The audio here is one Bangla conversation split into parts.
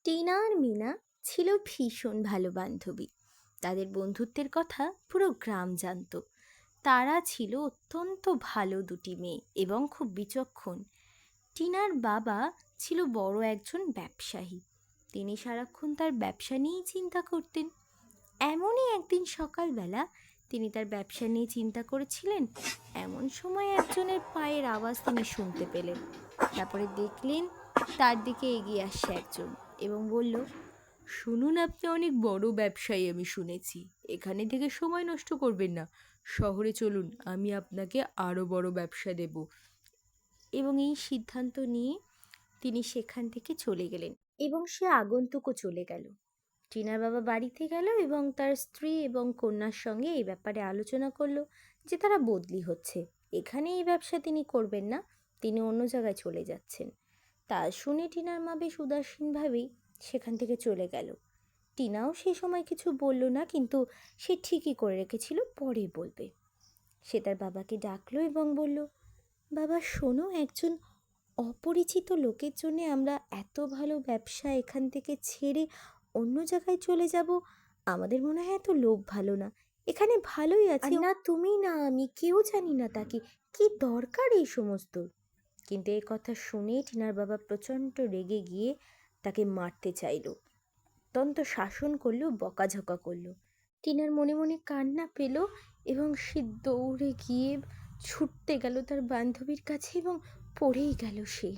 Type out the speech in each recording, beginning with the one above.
টিনা আর মিনা ছিল ভীষণ ভালো বান্ধবী। তাদের বন্ধুত্বের কথা পুরো গ্রাম জানতো। তারা ছিল অত্যন্ত ভালো দুটি মেয়ে এবং খুব বিচক্ষণ। টিনার বাবা ছিল বড় একজন ব্যবসায়ী। তিনি সারাক্ষণ তার ব্যবসা নিয়েই চিন্তা করতেন। এমনই একদিন সকালবেলা তিনি তার ব্যবসা নিয়ে চিন্তা করেছিলেন। এমন সময় একজনের পায়ের আওয়াজ তিনি শুনতে পেলেন। তারপরে দেখলেন তার দিকে এগিয়ে আসছে একজন এবং বলল, শুনুন, আপনি অনেক বড় ব্যবসায়ী আমি শুনেছি। এখানে থেকে সময় নষ্ট করবেন না, শহরে চলুন, আমি আপনাকে আরও বড় ব্যবসা দেব। এবং এই সিদ্ধান্ত নিয়ে তিনি সেখান থেকে চলে গেলেন এবং সে আগন্তুকও চলে গেল। টিনার বাবা বাড়িতে গেল এবং তার স্ত্রী এবং কন্যার সঙ্গে এই ব্যাপারে আলোচনা করলো যে তারা বদলি হচ্ছে, এখানে এই ব্যবসা তিনি করবেন না, তিনি অন্য জায়গায় চলে যাচ্ছেন। তা শুনে টিনার মা বেশ উদাসীনভাবেই সেখান থেকে চলে গেল। টিনাও সেই সময় কিছু বলল না, কিন্তু সে ঠিকই করে রেখেছিল পরে বলবে। সে তার বাবাকে ডাকলো এবং বলল, বাবা শোনো, একজন অপরিচিত লোকের জন্য আমরা এত ভালো ব্যবসা এখান থেকে ছেড়ে অন্য জায়গায় চলে যাব? আমাদের মনে হয় এত লোভ ভালো না, এখানে ভালোই আছে। না তুমি না আমি, কেউ জানি না তাকে, কি দরকার এই সমস্ত। কিন্তু এই কথা শুনে টিনার বাবা প্রচণ্ড রেগে গিয়ে তাকে মারতে চাইল। অত্যন্ত শাসন করলো, বকাঝকা করলো। টিনার মনে মনে কান্না পেল এবং সে দৌড়ে গিয়ে ছুটতে গেল তার বান্ধবীর কাছে এবং পড়েই গেল সে।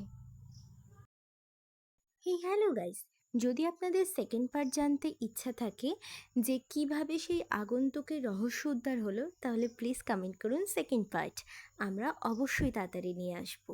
হ্যালো গাইস, যদি আপনাদের সেকেন্ড পার্ট জানতে ইচ্ছা থাকে যে কিভাবে সেই আগন্তুকের রহস্য উদ্ধার হলো, তাহলে প্লিজ কমেন্ট করুন সেকেন্ড পার্ট। আমরা অবশ্যই তাড়াতাড়ি নিয়ে আসবো।